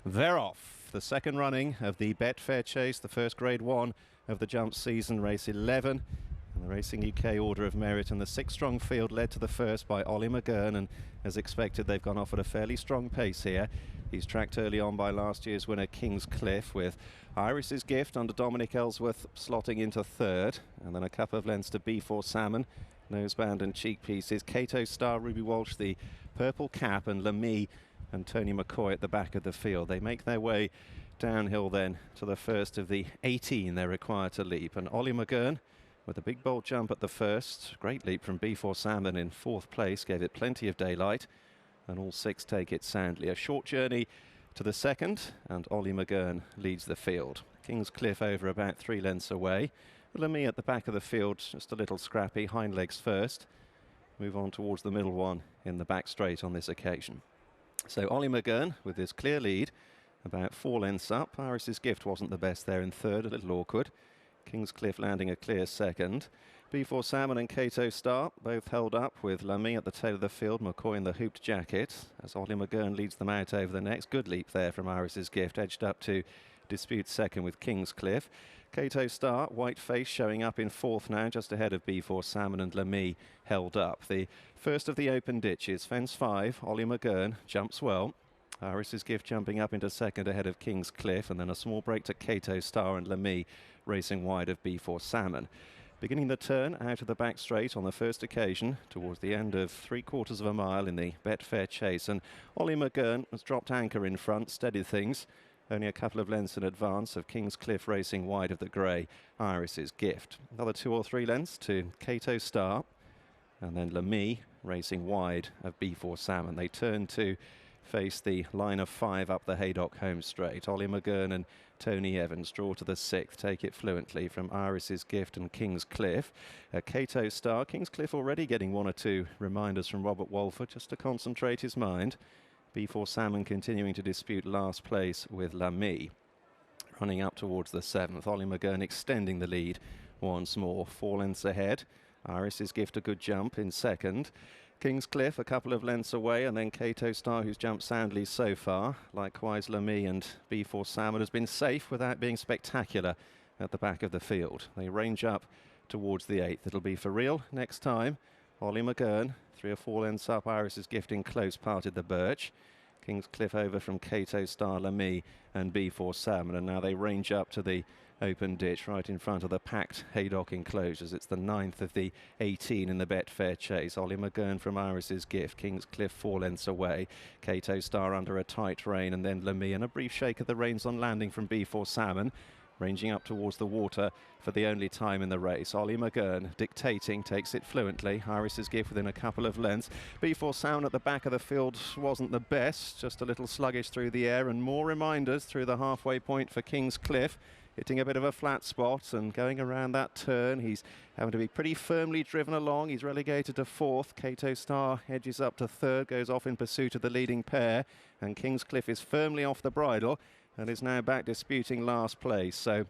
They're off. The second running of the Betfair Chase, the first Grade 1 of the jump season, race 11. And the Racing UK Order of Merit, and the six-strong field led to the first by Ollie McGurn, and as expected they've gone off at a fairly strong pace here. He's tracked early on by last year's winner King's Cliff, with Iris's Gift under Dominic Ellsworth slotting into third, and then a couple of lengths to B4 Salmon, Noseband and Cheek Pieces, Kauto Star, Ruby Walsh, the purple cap, and Lamy and Tony McCoy at the back of the field. They make their way downhill then to the first of the 18 they're required to leap, and Ollie McGurn with a big bold jump at the first. Great leap from B4 Salmon in fourth place, gave it plenty of daylight, and all six take it soundly. A short journey to the second, and Ollie McGurn leads the field. King's Cliff over about 3 lengths away. Lamy at the back of the field, just a little scrappy, hind legs first. Move on towards the middle one in the back straight on this occasion. So Ollie McGurn with his clear lead, about 4 lengths up. Iris's Gift wasn't the best there in third, a little awkward. King's Cliff landing a clear second. B4 Salmon and Kauto Star both held up, with Lamy at the tail of the field, McCoy in the hooped jacket, as Ollie McGurn leads them out over the next. Good leap there from Iris's Gift, edged up to dispute second with King's Cliff. Kauto Star, white face, showing up in fourth now, just ahead of B4 Salmon, and Lamy held up. The first of the open ditches, fence 5, Ollie McGurn jumps well. Iris's Gift jumping up into second ahead of King's Cliff, and then a small break to Kauto Star, and Lamy racing wide of B4 Salmon. Beginning the turn out of the back straight on the first occasion, towards the end of 3/4 of a mile in the Betfair Chase, and Ollie McGurn has dropped anchor in front, steadied things, only a couple of lengths in advance of King's Cliff racing wide of the grey Iris's Gift. Another 2 or 3 lengths to Kauto Star, and then Lamy racing wide of B4 Salmon. They turn to face the line of 5 up the Haydock home straight. Ollie McGurn and Tony Evans draw to the 6th, take it fluently from Iris's Gift and King's Cliff. Kauto Star, King's Cliff already getting 1 or 2 reminders from Robert Walford just to concentrate his mind. B4 Salmon continuing to dispute last place with Lamy. Running up towards the 7th, Ollie McGurn extending the lead once more, 4 lengths ahead. Iris's Gift a good jump in second. King's Cliff a couple of lengths away, and then Kauto Star, who's jumped soundly so far. Likewise Lamy, and B4 Salmon has been safe without being spectacular at the back of the field. They range up towards the 8th. It'll be for real next time. Ollie McGurn 3 or 4 lengths up. Iris's Gift in close, parted the birch. King's Cliff over from Kauto Star, Lamy and B4 Salmon, and now they range up to the open ditch right in front of the packed Haydock enclosures. It's the 9th of the 18 in the Betfair Chase. Ollie McGurn from Iris's Gift, King's Cliff 4 lengths away. Kauto Star under a tight rein, and then Lamy, and a brief shake of the reins on landing from B4 Salmon. Ranging up towards the water for the only time in the race. Ollie McGurn dictating, takes it fluently. Iris's Gift within a couple of lengths. B4 Salmon at the back of the field wasn't the best, just a little sluggish through the air, and more reminders through the halfway point for King's Cliff. Hitting a bit of a flat spot and going around that turn. He's having to be pretty firmly driven along. He's relegated to 4th. Kauto Star edges up to 3rd, goes off in pursuit of the leading pair, and King's Cliff is firmly off the bridle and is now back disputing last place. So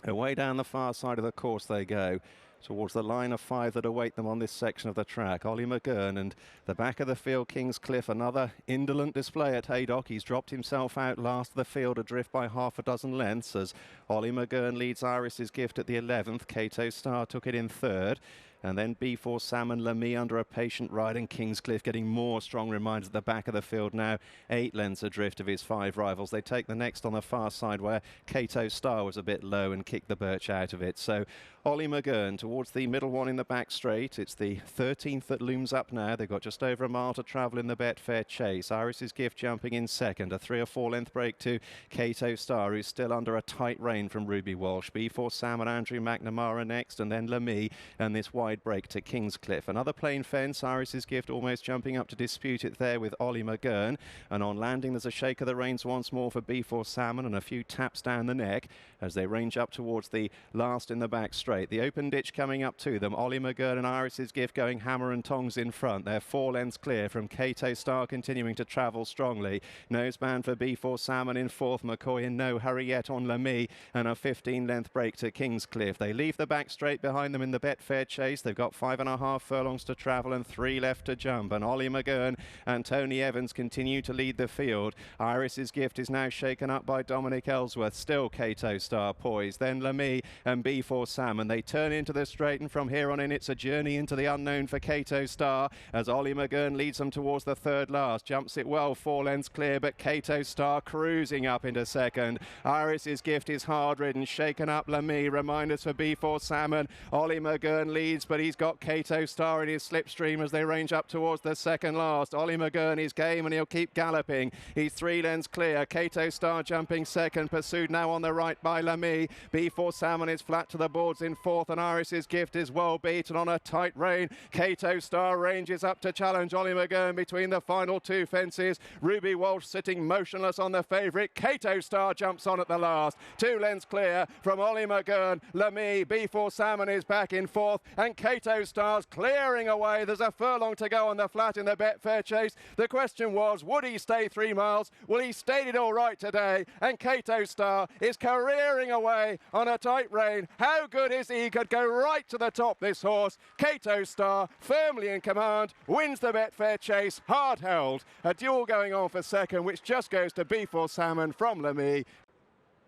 away down the far side of the course they go, towards the line of 5 that await them on this section of the track. Ollie McGurn, and the back of the field, King's Cliff, another indolent display at Haydock. He's dropped himself out last of the field, adrift by half a dozen lengths, as Ollie McGurn leads Iris's Gift at the 11th. Kauto Star took it in 3rd. And then B4 Salmon, Lamy under a patient ride, and King's Cliff getting more strong reminders at the back of the field now. 8 lengths adrift of his 5 rivals. They take the next on the far side, where Kauto Star was a bit low and kicked the birch out of it. So Ollie McGurn towards the middle one in the back straight. It's the 13th that looms up now. They've got just over a mile to travel in the Betfair Chase. Iris's Gift jumping in second. A 3 or 4 length break to Kauto Star, who's still under a tight rein from Ruby Walsh. B4 Salmon, Andrew McNamara next, and then Lamy, and this wide break to King's Cliff. Another plain fence. Iris's Gift almost jumping up to dispute it there with Ollie McGurn, and on landing there's a shake of the reins once more for B4 Salmon, and a few taps down the neck as they range up towards the last in the back straight. straight. The open ditch coming up to them. Ollie McGurn and Iris's Gift going hammer and tongs in front. They're 4 lengths clear from Kauto Star, continuing to travel strongly. Noseband for B4 Salmon in 4th. McCoy in no hurry yet on Lamy, and a 15-length break to Kingscliff. They leave the back straight behind them in the Betfair Chase. They've got 5.5 furlongs to travel and 3 left to jump. And Ollie McGurn and Tony Evans continue to lead the field. Iris's Gift is now shaken up by Dominic Ellsworth. Still Kauto Star poised. Then Lamy and B4 Salmon. They turn into the straight, and from here on in it's a journey into the unknown for Kauto Star as Ollie McGurn leads them towards the third last. Jumps it well, 4 lengths clear, but Kauto Star cruising up into second. Iris's Gift is hard ridden, shaken up Lamy. Reminders for B4 Salmon. Ollie McGurn leads, but he's got Kauto Star in his slipstream as they range up towards the second last. Ollie McGurn is game and he'll keep galloping. He's 3 lengths clear. Kauto Star jumping second, pursued now on the right by Lamy. B4 Salmon is flat to the boards in 4th, and Iris's Gift is well beaten on a tight rein. Kauto Star ranges up to challenge Ollie McGurn between the final 2 fences. Ruby Walsh sitting motionless on the favourite. Kauto Star jumps on at the last. 2 lengths clear from Ollie McGurn. Lamy, B4 Salmon is back in 4th, and Kauto Star's clearing away. There's a furlong to go on the flat in the Betfair Chase. The question was, would he stay 3 miles? Well, he stayed it all right today, and Kauto Star is careering away on a tight rein. How good is he? He could go right to the top, this horse. Kauto Star, firmly in command, wins the Betfair Chase, hard held. A duel going on for second, which just goes to B4 Salmon from Lamy.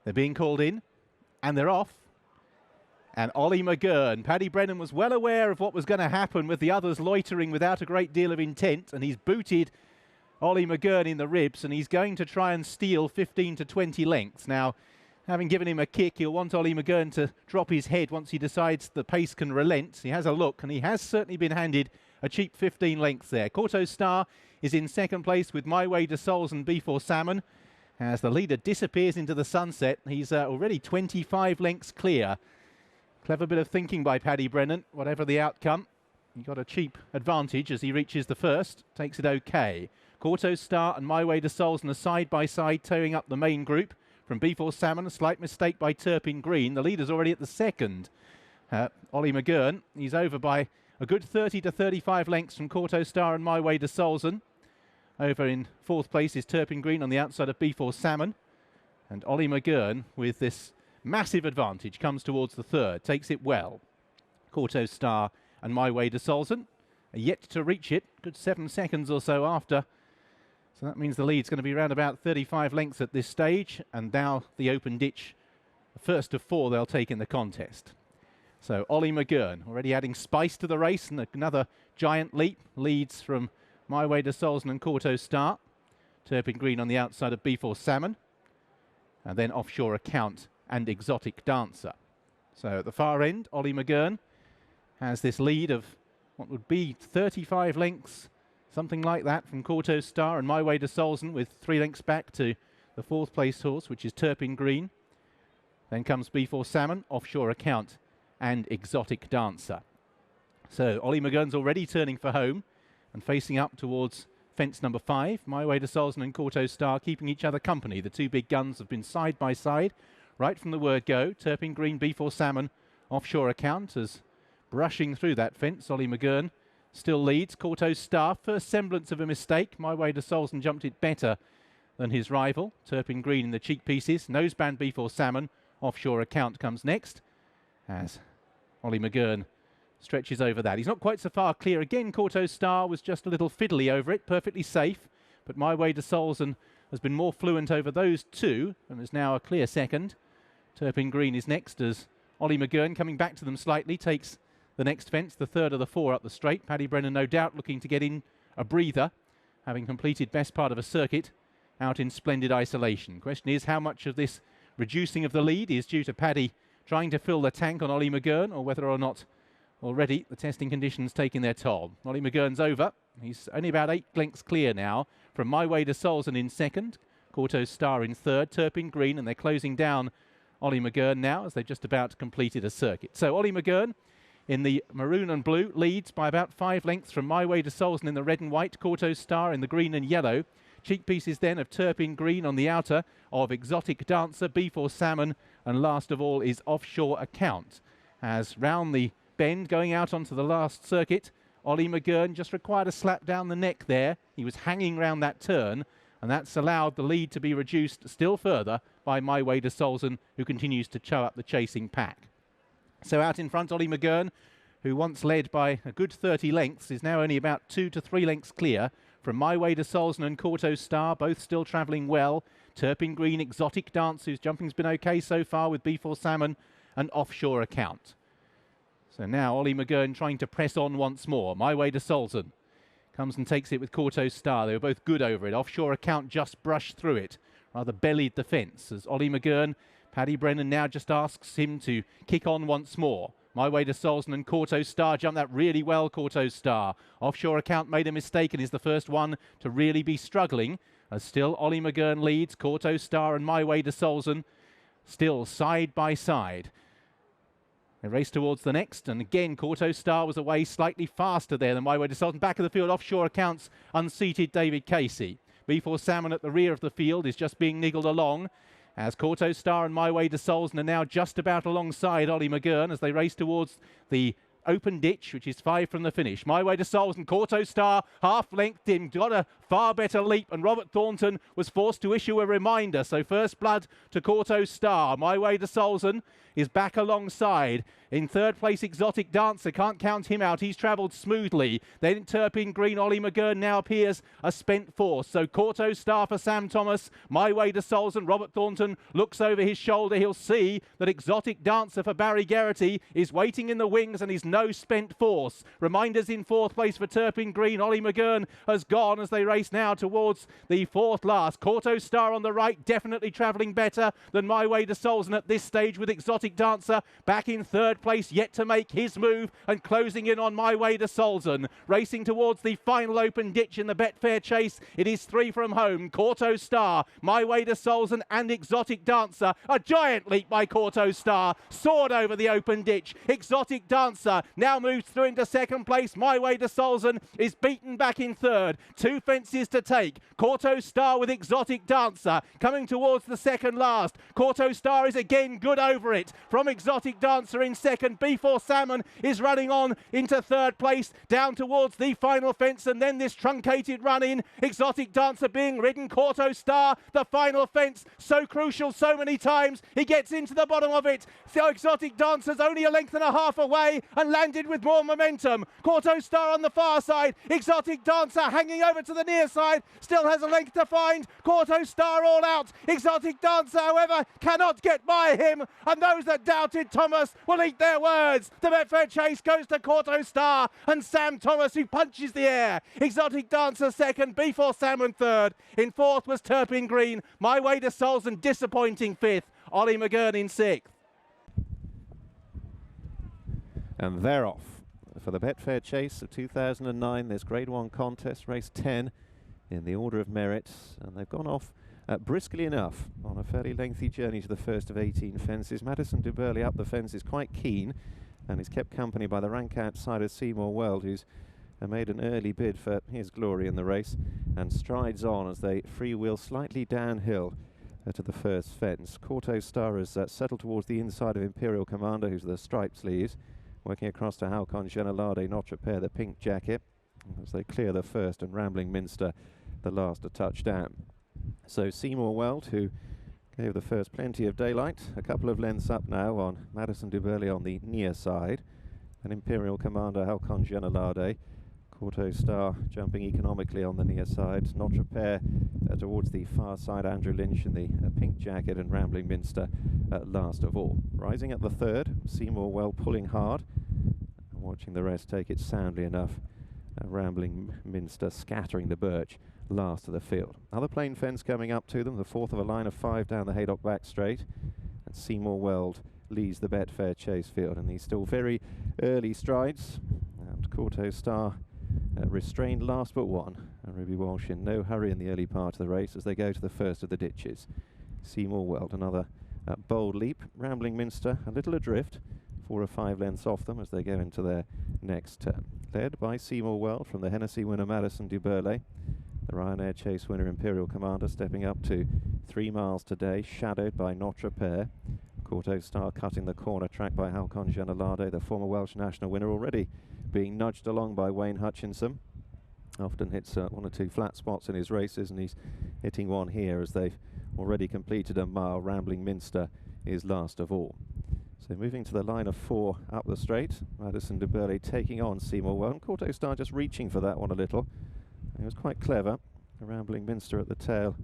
They're being called in, and they're off. And Ollie McGurn, Paddy Brennan was well aware of what was going to happen with the others loitering without a great deal of intent, and he's booted Ollie McGurn in the ribs, and he's going to try and steal 15 to 20 lengths. Now, having given him a kick, he'll want Ollie McGurn to drop his head once he decides the pace can relent. He has a look, and he has certainly been handed a cheap 15 lengths there. Kauto Star is in second place with My Way to Souls and B4 Salmon. As the leader disappears into the sunset, he's already 25 lengths clear. Clever bit of thinking by Paddy Brennan, whatever the outcome. He got a cheap advantage as he reaches the first, takes it okay. Kauto Star and My Way to Souls and a side-by-side towing up the main group. From B4 Salmon, a slight mistake by Turpin Green. The leader's already at the second. Ollie McGurn, he's over by a good 30 to 35 lengths from Kauto Star and My Way to Solzen. Over in 4th place is Turpin Green on the outside of B4 Salmon. And Ollie McGurn, with this massive advantage, comes towards the third, takes it well. Kauto Star and My Way to Solzen are yet to reach it, good 7 seconds or so after. So that means the lead's going to be around about 35 lengths at this stage, and now the open ditch, the first of 4 they'll take in the contest. So Ollie McGurn already adding spice to the race, and another giant leap leads from My Way to Solzen and Kauto Star. Turpin Green on the outside of B4 Salmon, and then Offshore Account and Exotic Dancer. So at the far end, Ollie McGurn has this lead of what would be 35 lengths, something like that, from Kauto Star and My Way to Solzen, with 3 lengths back to the 4th place horse, which is Turpin Green. Then comes B4 Salmon, Offshore Account and Exotic Dancer. So Ollie McGurn's already turning for home and facing up towards fence number 5. My Way to Solzen and Kauto Star keeping each other company. The 2 big guns have been side by side right from the word go. Turpin Green, B4 Salmon, Offshore Account as brushing through that fence. Ollie McGurn still leads. Kauto Star, first semblance of a mistake. My Way to Solzen jumped it better than his rival. Turpin Green in the cheek pieces. Noseband B4 Salmon. Offshore Account comes next as Ollie McGurn stretches over that. He's not quite so far clear. Again, Kauto Star was just a little fiddly over it, perfectly safe. But My Way to Solzen has been more fluent over those 2 and is now a clear second. Turpin Green is next as Ollie McGurn, coming back to them slightly, takes the next fence, the third of the 4 up the straight. Paddy Brennan no doubt looking to get in a breather, having completed best part of a circuit out in splendid isolation. Question is how much of this reducing of the lead is due to Paddy trying to fill the tank on Ollie McGurn, or whether or not already the testing conditions taking their toll. Ollie McGurn's over. He's only about 8 lengths clear now from My Way to Solzen in second. Kauto Star in third. Turpin Green, and they're closing down Ollie McGurn now as they've just about completed a circuit. So Ollie McGurn in the maroon and blue leads by about 5 lengths from My Way to Solzen in the red and white. Kauto Star in the green and yellow. Cheek pieces then of Turpin Green on the outer, of Exotic Dancer, B4 Salmon, and last of all is Offshore Account. as round the bend, going out onto the last circuit, Ollie McGurn just required a slap down the neck there. He was hanging round that turn, and that's allowed the lead to be reduced still further by My Way to Solzen, who continues to chow up the chasing pack. So out in front, Ollie McGurn, who once led by a good 30 lengths, is now only about 2 to 3 lengths clear from My Way to Solzen and Kauto Star, both still travelling well. Turpin Green, Exotic Dance, whose jumping's been okay so far with B4 Salmon, and Offshore Account. So now Ollie McGurn trying to press on once more. My Way to Solzen comes and takes it with Kauto Star. They were both good over it. Offshore Account just brushed through it, rather bellied the fence as Ollie McGurn, Paddy Brennan now just asks him to kick on once more. My Way to Solzen and Kauto Star jumped that really well, Kauto Star. Offshore Account made a mistake and is the first one to really be struggling. As still Ollie McGurn leads, Kauto Star and My Way to Solzen still side by side. They race towards the next, and again Kauto Star was away slightly faster there than My Way to Solzen. Back of the field, Offshore Accounts unseated David Casey. B4 Salmon at the rear of the field is just being niggled along, as Kauto Star and My Way to Solzen are now just about alongside Ollie McGurn as they race towards the open ditch, which is 5 from the finish. My Way to Solzen, Kauto Star half-lengthed him, got a far better leap, and Robert Thornton was forced to issue a reminder. So first blood to Kauto Star. My Way to Solzen is back alongside. In third place, Exotic Dancer. Can't count him out. He's travelled smoothly. Then Turpin Green, Ollie McGurn now appears a spent force. So Kauto Star for Sam Thomas. My Way to Solzen. Robert Thornton looks over his shoulder. He'll see that Exotic Dancer for Barry Geraghty is waiting in the wings and is no spent force. Reminders in fourth place for Turpin Green. Ollie McGurn has gone as they race now towards the fourth last. Kauto Star on the right, definitely travelling better than My Way to Solzen at this stage, with Exotic Dancer back in third place, yet to make his move and closing in on My Way to Solzen. Racing towards the final open ditch in the Betfair Chase. It is 3 from home. Kauto Star, My Way to Solzen and Exotic Dancer. A giant leap by Kauto Star. Soared over the open ditch. Exotic Dancer now moves through into second place. My Way to Solzen is beaten back in third. 2 fences to take. Kauto Star with Exotic Dancer coming towards the second last. Kauto Star is again good over it from Exotic Dancer in second. B4 Salmon is running on into third place down towards the final fence, and then this truncated run in. Exotic Dancer being ridden. Kauto Star, the final fence, so crucial so many times. He gets into the bottom of it. So Exotic Dancer's only a length and a half away and landed with more momentum. Kauto Star on the far side. Exotic Dancer hanging over to the near side. Still has a length to find. Kauto Star all out. Exotic Dancer, however, cannot get by him. And those that doubted Thomas will eat their words. The Betfair Chase goes to Kauto Star and Sam Thomas, who punches the air. Exotic Dancer second. B4 Salmon third. In fourth was Turpin Green. My Way to Solzen disappointing fifth. Ollie McGurn in sixth. And they're off for the Betfair Chase of 2009. This Grade 1 contest, race 10 in the order of merit, and they've gone off briskly enough on a fairly lengthy journey to the first of 18 fences. Madison Du Burley up the fence is quite keen and is kept company by the rank outsider Seymour Weld, who's made an early bid for his glory in the race and strides on as they freewheel slightly downhill to the first fence. Kauto Star has settled towards the inside of Imperial Commander, who's the striped sleeves, working across to Halcon Genelade, Notre Père, the pink jacket, as they clear the first, and Rambling Minster the last to touch down. So Seymour Weld, who gave the first plenty of daylight, a couple of lengths up now on Madison Du Burley on the near side, and Imperial Commander Halcon Genelade. Kauto Star jumping economically on the near side. Notre Père towards the far side, Andrew Lynch in the pink jacket, and Rambling Minster last of all. Rising at the third, Seymour Weld pulling hard, and watching the rest take it soundly enough. Rambling Minster scattering the birch last of the field. Another plain fence coming up to them, the fourth of a line of 5 down the Haydock back straight, and Seymour Weld leads the Betfair Chase field, and these still very early strides, and Kauto Star restrained last but one, and Ruby Walsh in no hurry in the early part of the race as they go to the first of the ditches. Seymour Weld another bold leap. Rambling Minster a little adrift, 4 or 5 lengths off them as they go into their next turn. Led by Seymour Weld from the Hennessy winner Madison Du Burley. The Ryanair Chase winner Imperial Commander stepping up to 3 miles today, shadowed by Notre Père. Kauto Star cutting the corner, tracked by Halcon Genelade, the former Welsh national winner, already being nudged along by Wayne Hutchinson. Often hits one or two flat spots in his races, and he's hitting one here as they've already completed a mile. Rambling Minster is last of all. So moving to the line of 4 up the straight, Madison de Burley taking on Seymour Well, and Kauto Star just reaching for that one a little. It was quite clever. Rambling Minster at the tail,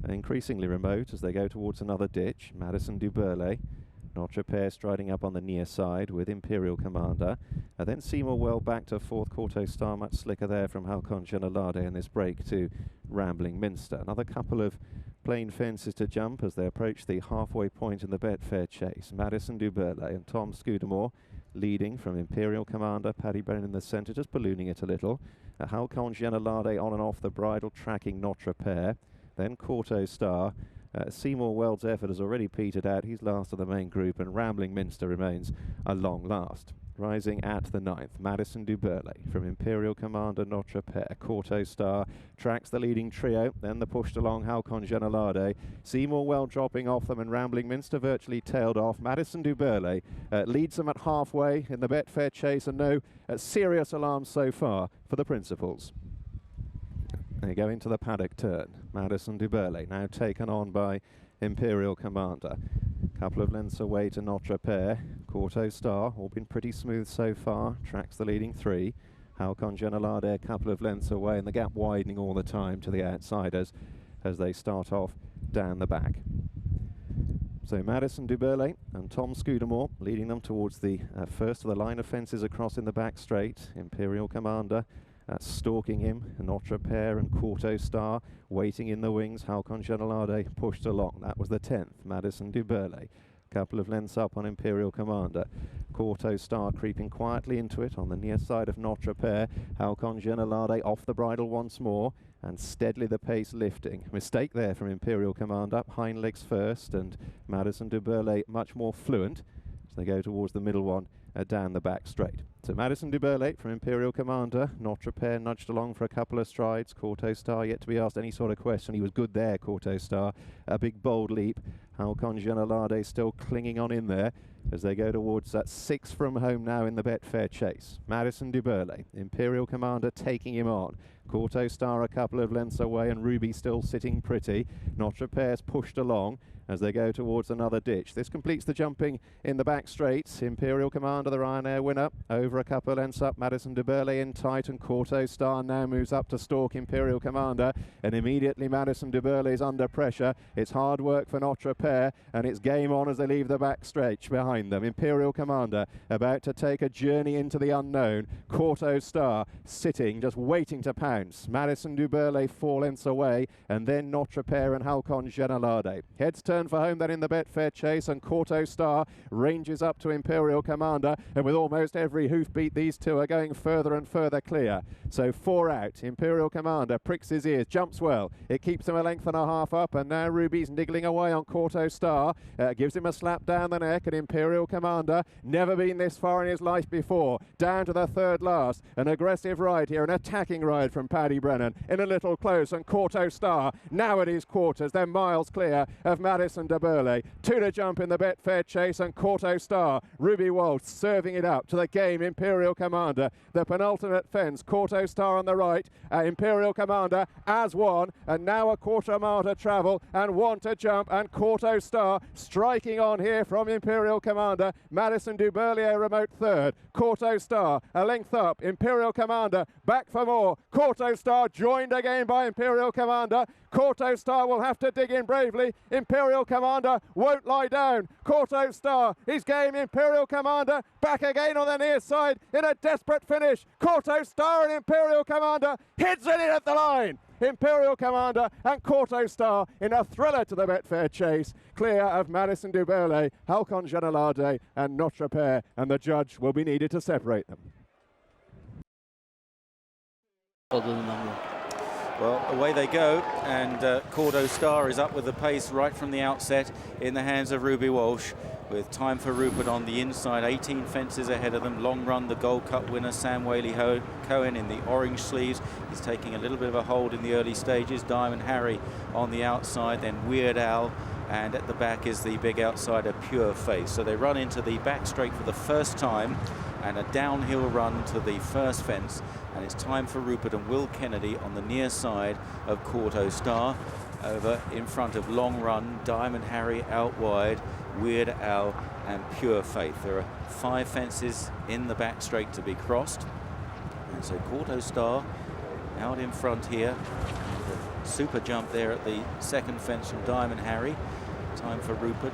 increasingly remote as they go towards another ditch. Madison du Burley, Notre Père striding up on the near side with Imperial Commander. And then Seymour Well back to 4th. Kauto Star much slicker there from Halcon Genelade in this break to Rambling Minster. Another couple of plain fences to jump as they approach the halfway point in the Betfair Chase. Madison du Burley and Tom Scudamore leading from Imperial Commander. Paddy Brennan in the centre, just ballooning it a little. Halcon Genelade on and off the bridle, tracking Notre Père. Then Kauto Star. Seymour Well's effort has already petered out. He's last of the main group, and Rambling Minster remains a long last. Rising at the 9th, Madison du Burley from Imperial Commander Notre Père. Kauto Star tracks the leading trio, then the pushed along Halcon Genelade. Seymour Well dropping off them, and Rambling Minster virtually tailed off. Madison du Burley leads them at halfway in the Betfair Chase, and no serious alarms so far for the principals. They go into the paddock turn. Madison du Burley now taken on by Imperial Commander. Couple of lengths away to Notre Père. Kauto Star, all been pretty smooth so far, tracks the leading 3. Halcon Genelade a couple of lengths away, and the gap widening all the time to the outsiders as they start off down the back. So Madison du Burley and Tom Scudamore leading them towards the first of the line of fences across in the back straight. Imperial Commander stalking him, Notre Père and Kauto Star waiting in the wings. Halcon Genelade pushed along. That was the 10th. Madison du Burley a couple of lengths up on Imperial Commander. Kauto Star creeping quietly into it on the near side of Notre Père. Halcon Genelade off the bridle once more, and steadily the pace lifting. Mistake there from Imperial Commander, hind legs first, and Madison du Burley much more fluent as they go towards the middle one down the back straight. So Madison du Burley from Imperial Commander. Notre Père nudged along for a couple of strides. Kauto Star yet to be asked any sort of question. He was good there, Kauto Star. A big bold leap. Halcon Genelade still clinging on in there as they go towards that 6 from home now in the Betfair Chase. Madison du Burley, Imperial Commander taking him on. Kauto Star a couple of lengths away, and Ruby still sitting pretty. Notre Père's pushed along as they go towards another ditch. This completes the jumping in the back straights. Imperial Commander, the Ryanair winner, over a couple of lengths up. Madison du Burley in tight, and Kauto Star now moves up to stalk Imperial Commander, and immediately Madison du Burley is under pressure. It's hard work for Notre Père, and it's game on as they leave the back stretch behind them. Imperial Commander about to take a journey into the unknown. Kauto Star sitting, just waiting to pounce. Madison du Burley 4 lengths away, and then Notre Père and Halcon Genelade. Heads turn for home then in the Betfair Chase, and Kauto Star ranges up to Imperial Commander, and with almost every hoofbeat these two are going further and further clear. So 4 out. Imperial Commander pricks his ears, jumps well. It keeps him a length and a half up, and now Ruby's niggling away on Kauto Star. Gives him a slap down the neck, and Imperial Commander, never been this far in his life before, down to the 3rd last. An aggressive ride here, an attacking ride from Paddy Brennan, in a little close, and Kauto Star now at his quarters. They're miles clear of Madison du Burley. 2 to jump in the Betfair Chase, and Kauto Star, Ruby Waltz serving it up to the game. Imperial Commander, the penultimate fence. Kauto Star on the right, Imperial Commander as one, and now a quarter mile to travel and 1 to jump, and Kauto Star striking on here from Imperial Commander. Madison du Burley a remote 3rd. Kauto Star a length up. Imperial Commander back for more. Kauto Star joined again by Imperial Commander. Kauto Star will have to dig in bravely. Imperial Commander won't lie down. Kauto Star, his game. Imperial Commander back again on the near side in a desperate finish. Kauto Star and Imperial Commander hits it in at the line. Imperial Commander and Kauto Star in a thriller to the Betfair Chase, clear of Madison du Burley, Halcon Genelade and Notre Père, and the judge will be needed to separate them. Well, away they go, and Kauto Star is up with the pace right from the outset in the hands of Ruby Walsh, with Time for Rupert on the inside, 18 fences ahead of them. Long Run, the Gold Cup winner, Sam Whaley-Cohen in the orange sleeves. He's taking a little bit of a hold in the early stages. Diamond Harry on the outside, then Weird Al and at the back is the big outsider Pure Faith. So they run into the back straight for the first time, and a downhill run to the first fence, and it's Time for Rupert and Will Kennedy on the near side of Kauto Star. Over in front of Long Run, Diamond Harry out wide, Weird Al and Pure Faith. There are 5 fences in the back straight to be crossed, and so Kauto Star out in front here. The super jump there at the second fence from Diamond Harry. Time for Rupert,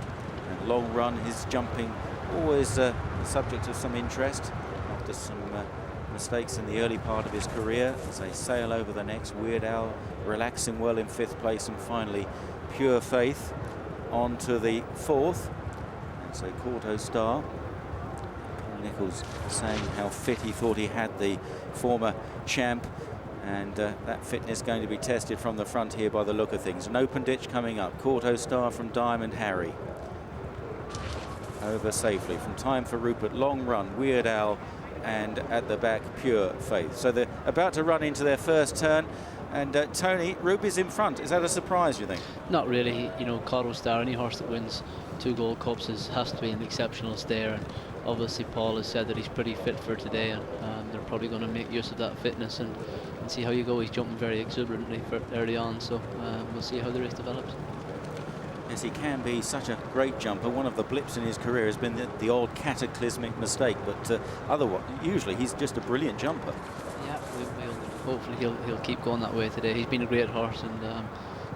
and Long Run, his jumping always the subject of some interest after some mistakes in the early part of his career as they sail over the next. Weird Al relaxing well in 5th place, and finally Pure Faith on to the 4th. And so Kauto Star, Paul Nicholls saying how fit he thought he had the former champ, and that fitness going to be tested from the front here by the look of things. An open ditch coming up. Kauto Star from Diamond Harry over safely from Time for Rupert, Long Run, Weird Al, and at the back Pure Faith. So they're about to run into their first turn, and Tony, Ruby's in front. Is that a surprise, you think? Not really. You know, Kauto Star, any horse that wins 2 Gold Cups has to be an exceptional stayer, and obviously Paul has said that he's pretty fit for today, and they're probably going to make use of that fitness and see how you go. He's jumping very exuberantly early on, so we'll see how the race develops. Yes, he can be such a great jumper. One of the blips in his career has been the odd cataclysmic mistake, but otherwise, usually he's just a brilliant jumper. Yeah, hopefully he'll keep going that way today. He's been a great horse, and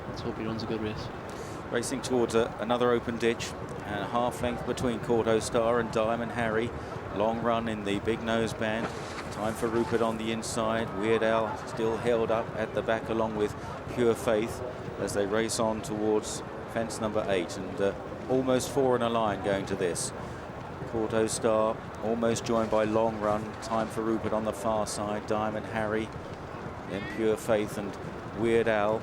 let's hope he runs a good race. Racing towards another open ditch, and a half length between Kauto Star and Diamond Harry. Long Run in the big nose band. Time for Rupert on the inside. Weird Al still held up at the back along with Pure Faith as they race on towards fence number 8, and almost 4 in a line going to this. Kauto Star almost joined by Long Run. Time for Rupert on the far side. Diamond Harry, then Pure Faith and Weird Al.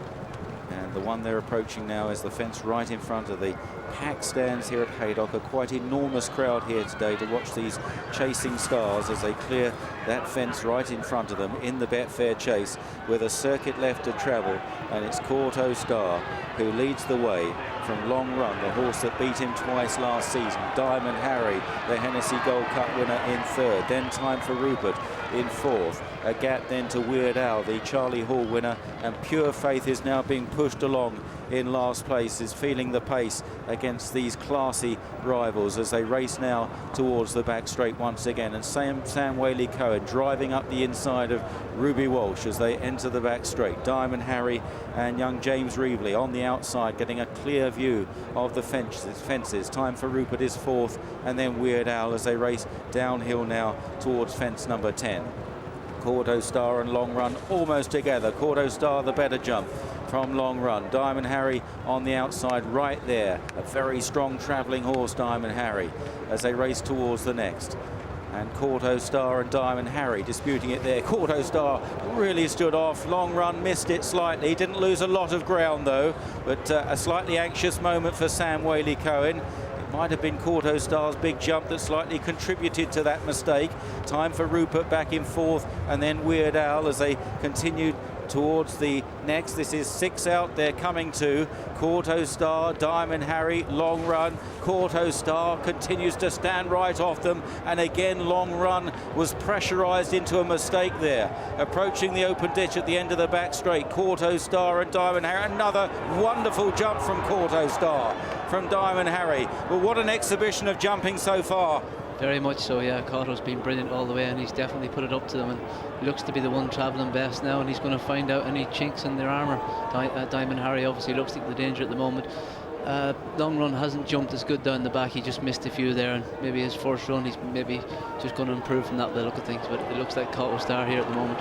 And the one they're approaching now is the fence right in front of the pack stands here at Haydock. A quite enormous crowd here today to watch these chasing stars as they clear that fence right in front of them in the Betfair Chase with a circuit left to travel. And it's Kauto Star who leads the way from Long Run, the horse that beat him twice last season. Diamond Harry, the Hennessy Gold Cup winner, in 3rd. Then Time for Rupert in 4th. A gap then to Weird Al, the Charlie Hall winner, and Pure Faith is now being pushed along in last place, is feeling the pace against these classy rivals as they race now towards the back straight once again. And Sam Whaley-Cohen driving up the inside of Ruby Walsh as they enter the back straight. Diamond Harry and young James Reevely on the outside getting a clear view of the fences. Time for Rupert is 4th, and then Weird Al as they race downhill now towards fence number 10. Kauto Star and Long Run almost together. Kauto Star the better jump from Long Run. Diamond Harry on the outside right there. A very strong travelling horse, Diamond Harry, as they race towards the next. And Kauto Star and Diamond Harry disputing it there. Kauto Star really stood off. Long Run missed it slightly. Didn't lose a lot of ground though, but a slightly anxious moment for Sam Whaley-Cohen. Might have been Kauto Star's big jump that slightly contributed to that mistake. Time for Rupert back in 4th, and then Weird Al as they continued towards the next. This is 6 out. They're coming to Kauto Star, Diamond Harry, Long Run. Kauto Star continues to stand right off them, and again Long Run was pressurized into a mistake there. Approaching the open ditch at the end of the back straight. Kauto Star and Diamond Harry. Another wonderful jump from Kauto Star from Diamond Harry. Well, what an exhibition of jumping so far. Very much so, yeah. Kauto's been brilliant all the way, and he's definitely put it up to them, and he looks to be the one travelling best now, and he's going to find out any chinks in their armour. Diamond Harry obviously looks like the danger at the moment. Long Run hasn't jumped as good down the back. He just missed a few there, and maybe his first run he's maybe just going to improve from that by the look of things, but it looks like Kauto Star here at the moment.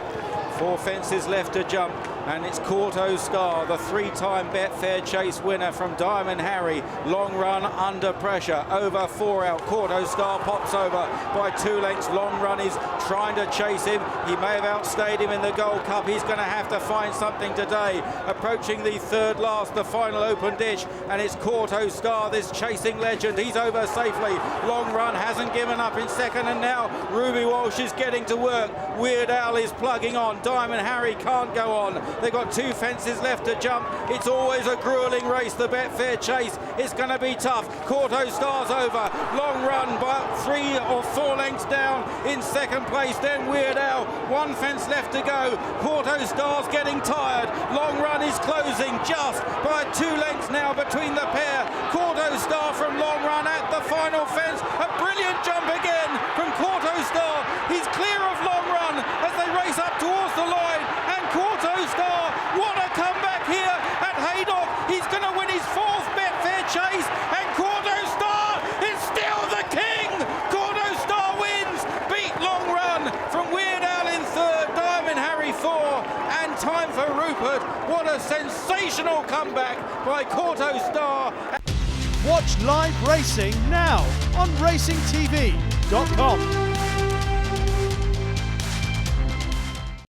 4 fences left to jump, and it's Kauto Star, the 3-time Betfair Chase winner from Diamond Harry. Long Run under pressure, over 4 out. Kauto Star pops over by 2 lengths. Long Run is trying to chase him. He may have outstayed him in the Gold Cup. He's going to have to find something today. Approaching the 3rd last, the final open ditch, and it's Kauto Star, this chasing legend. He's over safely. Long Run hasn't given up in 2nd, and now Ruby Walsh is getting to work. Weird Al is plugging on. Diamond Harry can't go on. They've got 2 fences left to jump. It's always a grueling race, the Betfair Chase. It's going to be tough. Kauto Star's over. Long Run, but 3 or 4 lengths down in second place. Then Weird Al, 1 fence left to go. Kauto Star's getting tired. Long Run is closing just by 2 lengths now between the pair. Kauto Star from Long Run at the final fence. A brilliant jump again from Kauto Star. He's clear of Long Run as they race up towards the line. And Kauto Star, what a comeback here at Haydock. He's going to win his 4th Betfair Chase. And Kauto Star is still the king. Kauto Star wins. Beat Long Run from Weird Al in 3rd, Diamond Harry 4, and Time for Rupert. What a sensational comeback by Kauto Star. Watch live racing now on racingtv.com.